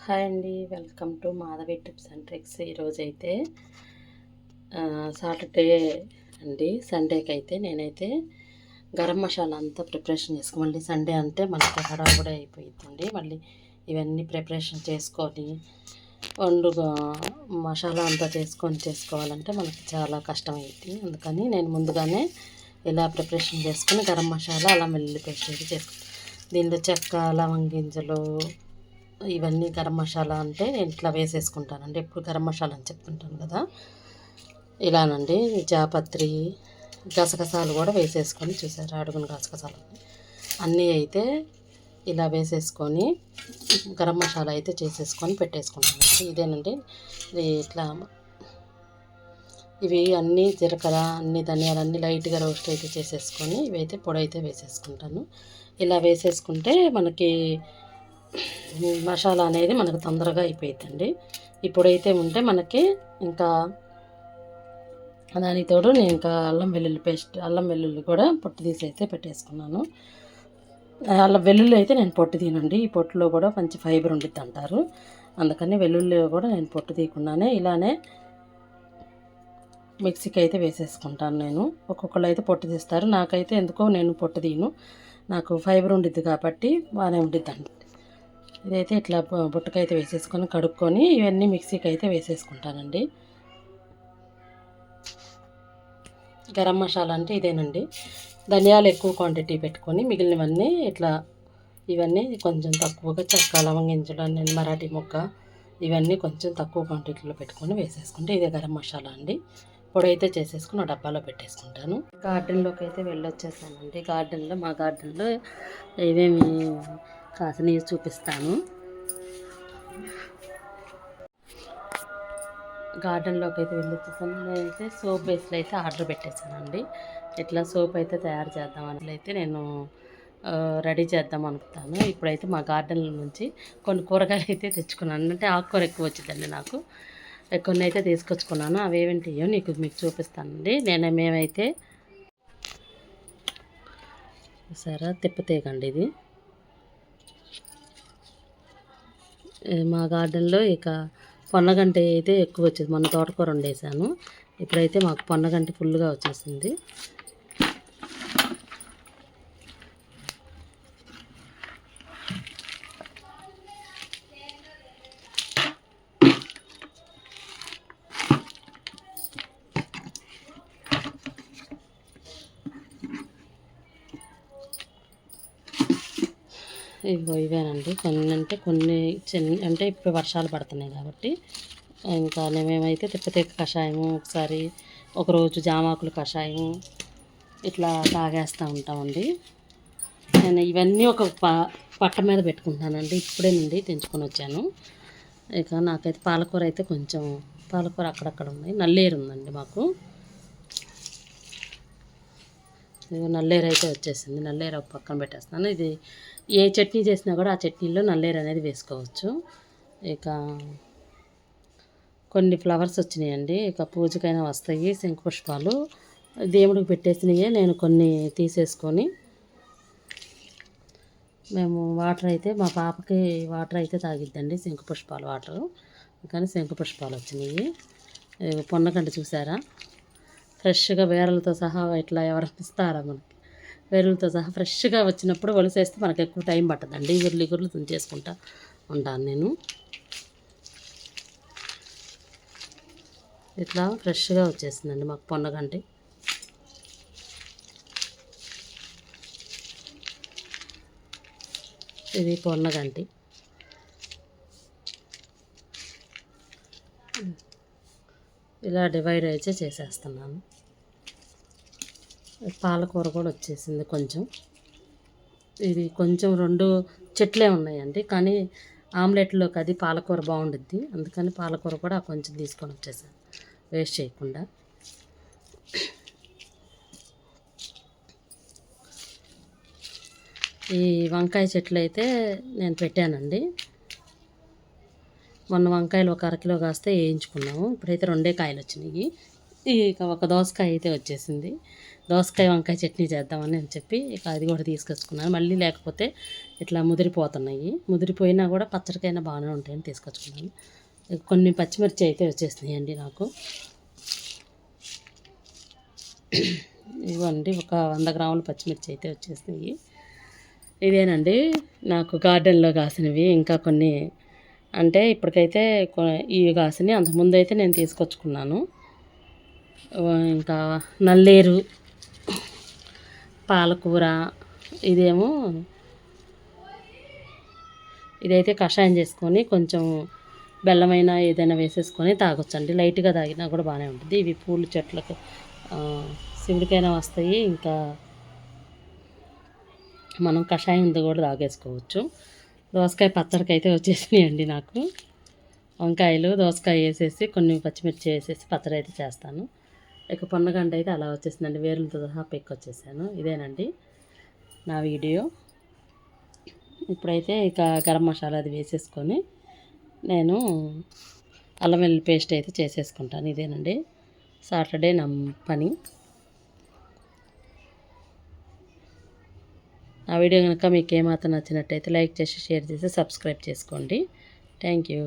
Hi అండి, welcome to Madhavi tips and tricks. ఈరోజైతే Saturday అండి. సండేకి అయితే నేనైతే గరం మసాలా అంతా ప్రిపరేషన్ చేసుకుని, మళ్ళీ సండే అంటే మనకి హడావుడి అయిపోయిందండి. మళ్ళీ ఇవన్నీ ప్రిపరేషన్ చేసుకొని మసాలా అంతా చేసుకోవాలంటే మనకి చాలా కష్టమైంది. అందుకని నేను ముందుగానే ఇలా ప్రిపరేషన్ చేసుకుని గరం మసాలా, అల్లం వెల్లుల్లి పేస్ట్ అయితే చేసుకుంటాను. దీనిలో చెక్క, లవంగింజలు, ఇవన్నీ గరం మసాలా అంటే నేను ఇట్లా వేసేసుకుంటానండి. ఎప్పుడు గరం మసాలా అని చెప్తుంటాను కదా, ఇలానండి. జాపత్రి, గసగసాలు కూడా వేసేసుకొని, చూసారు అడుగున గసగసాలు అన్నీ అయితే ఇలా వేసేసుకొని గరం మసాలా అయితే చేసేసుకొని పెట్టేసుకుంటానండి. ఇదేనండి ఇట్లా ఇవి అన్నీ జీలకర్ర, అన్ని ధనియాలన్నీ లైట్గా రోస్ట్ అయితే చేసేసుకొని ఇవైతే పొడి అయితే వేసేసుకుంటాను. ఇలా వేసేసుకుంటే మనకి మసాలా అనేది మనకు తొందరగా అయిపోయిందండి. ఇప్పుడైతే ఉంటే మనకి ఇంకా దానికి తోడు నేను ఇంకా అల్లం వెల్లుల్లి కూడా పొట్టు తీసి అయితే పెట్టేసుకున్నాను. అల్లం వెల్లుల్లి అయితే నేను పొట్టు తీనండి. ఈ పొట్టులో కూడా మంచి ఫైబర్ ఉండిద్ది అంటారు. అందుకని వెల్లుల్లి కూడా నేను పొట్టు తీయకుండానే ఇలానే మిక్సీకి అయితే వేసేసుకుంటాను. నేను ఒక్కొక్కళ్ళు అయితే పొట్టు తీస్తారు, నాకైతే ఎందుకో నేను పొట్టు తీయను. నాకు ఫైబర్ ఉండిద్ది కాబట్టి బాగానే ఉండిద్దండి. ఇదైతే ఇట్లా బుట్టకైతే వేసేసుకొని కడుక్కొని ఇవన్నీ మిక్సీకి అయితే వేసేసుకుంటానండి. గరం మసాలా అంటే ఇదేనండి. ధనియాలు ఎక్కువ క్వాంటిటీ పెట్టుకొని మిగిలినవన్నీ ఇట్లా ఇవన్నీ కొంచెం తక్కువగా, చెక్క, లవంగింజలు, నేను మరాఠీ మొక్క, ఇవన్నీ కొంచెం తక్కువ క్వాంటిటీలో పెట్టుకొని వేసేసుకుంటే ఇదే గరం మసాలా అండి. పొడైతే చేసేసుకుని ఆ డబ్బాలో పెట్టేసుకుంటాను. గార్డెన్లోకి అయితే వెళ్ళొచ్చేసానండి. మా గార్డెన్లో ఏమేమి కాసినవి చూపిస్తాను. గార్డెన్లోకి అయితే వెళ్ళొచ్చేసాను. నేనైతే సోప్ బేస్లో అయితే ఆర్డర్ పెట్టేశానండి. ఇట్లా సోప్ అయితే తయారు చేద్దామని అయితే నేను రెడీ చేద్దాం అనుకుంటాను. ఇప్పుడైతే మా గార్డెన్ నుంచి కొన్ని కూరగాయలు అయితే తెచ్చుకున్నాను. అంటే ఆకుకూర ఎక్కువ వచ్చిందండి నాకు. కొన్ని అయితే తీసుకొచ్చుకున్నాను. అవి ఏమిటియో మీకు చూపిస్తానండి. మేమైతే సరే తిప్పతీగండి ఇది. మా గార్డెన్లో ఇక పొన్నగంటి అయితే ఎక్కువ వచ్చేది. మొన్న తోటకూర వండేసాను. ఇప్పుడైతే మాకు పొన్నగంటి ఫుల్గా వచ్చేసింది. ఇవేనండి. కొన్ని అంటే ఇప్పుడు వర్షాలు పడుతున్నాయి కాబట్టి ఇంకా మేమైతే తిప్పతీగ కషాయము, ఒకసారి ఒకరోజు జామాకులు కషాయము ఇట్లా తాగేస్తూ ఉంటామండి. నేను ఇవన్నీ ఒక పట్ట మీద పెట్టుకుంటానండి. ఇప్పుడేనండి తెంచుకొని వచ్చాను. ఇక నాకైతే పాలకూర అయితే కొంచెం పాలకూర అక్కడక్కడ ఉన్నాయి. నల్లేరు ఉందండి మాకు. నల్లేరు అయితే వచ్చేసింది. నల్లేరు ఒక పక్కన పెట్టేస్తాను. ఇది ఏ చట్నీ చేసినా కూడా ఆ చట్నీలో నల్లేరు అనేది వేసుకోవచ్చు. ఇక కొన్ని ఫ్లవర్స్ వచ్చినాయండి. ఇక పూజకైనా వస్తాయి. శంఖపుష్పాలు దేవుడికి పెట్టేసినవి నేను కొన్ని తీసేసుకొని మేము మా పాపకి వాటర్ అయితే తాగిద్దండి, శంఖపుష్పాల వాటరు. కానీ శంఖపుష్పాలు వచ్చినాయి. పొన్నగంట చూసారా, ఫ్రెష్గా వేరలతో సహా ఇట్లా ఎవరైనా ఇస్తారా మనకి? వేరులతో సహా ఫ్రెష్గా వచ్చినప్పుడు ఒలిసేస్తే మనకు ఎక్కువ టైం పట్టదండి. ఇగుర్లు తుంచేసుకుంటా ఉంటాను నేను. ఇట్లా ఫ్రెష్గా వచ్చేసిందండి మాకు పొన్నగంటి. ఇది పొన్నగంటి. ఇలా డివైడ్ అయితే చేసేస్తున్నాను. పాలకూర కూడా వచ్చేసింది కొంచెం. ఇది కొంచెం 2 చెట్లే ఉన్నాయండి, కానీ ఆమ్లెట్లోకి అది పాలకూర బాగుండుద్ది. అందుకని పాలకూర కూడా కొంచెం తీసుకొని వచ్చేసాను వేస్ట్ చేయకుండా. ఈ వంకాయ చెట్లు అయితే నేను పెట్టానండి. మొన్న వంకాయలు ఒక అరకిలో కాస్తే వేయించుకున్నాము. ఇప్పుడైతే 2 కాయలు వచ్చినాయి. ఇక ఒక దోసకాయ అయితే వచ్చేసింది. దోసకాయ వంకాయ చట్నీ చేద్దామని అని చెప్పి ఇక అది కూడా తీసుకొచ్చుకున్నాను. మళ్ళీ లేకపోతే ఇట్లా ముదిరిపోతున్నాయి. ముదిరిపోయినా కూడా పచ్చడికైనా బాగానే ఉంటాయని తీసుకొచ్చుకున్నాను. కొన్ని పచ్చిమిర్చి అయితే వచ్చేసినాయండి నాకు. ఇవ్వండి ఒక 100 గ్రాముల పచ్చిమిర్చి అయితే వచ్చేసినాయి. ఇదేనండి నాకు గార్డెన్లో కాసినవి. ఇంకా కొన్ని అంటే ఇప్పటికైతే ఇవి కాసినవి. అంతకుముందు అయితే నేను తీసుకొచ్చుకున్నాను. ఇంకా నల్లేరు, పాలకూర, ఇదేమో ఇదైతే కషాయం చేసుకొని కొంచెం బెల్లమైనా ఏదైనా వేసేసుకొని తాగొచ్చండి. లైట్గా తాగినా కూడా బాగానే ఉంటుంది. ఇవి పూలు చెట్లకు శివుడికైనా వస్తాయి. ఇంకా మనం కషాయంతో కూడా తాగేసుకోవచ్చు. దోసకాయ పచ్చడికి అయితే వచ్చేసినాయండి నాకు. వంకాయలు దోసకాయ వేసేసి కొన్ని పచ్చిమిర్చి వేసేసి పచ్చడి అయితే చేస్తాను. ఇక పొన్నగంట అయితే అలా వచ్చేసిందండి. వేరులతో సహా పెక్కొచ్చేసాను. ఇదేనండి నా వీడియో. ఇప్పుడైతే ఇక గరం మసాలా అది వేసేసుకొని నేను అల్లం వెల్లుల్లి పేస్ట్ అయితే చేసేసుకుంటాను. ఇదేనండి సాటర్డే నా పని. ఆ వీడియో కనుక మీకు ఏమాత్రం నచ్చినట్టయితే లైక్ చేసి షేర్ చేసి సబ్స్క్రైబ్ చేసుకోండి. Thank you.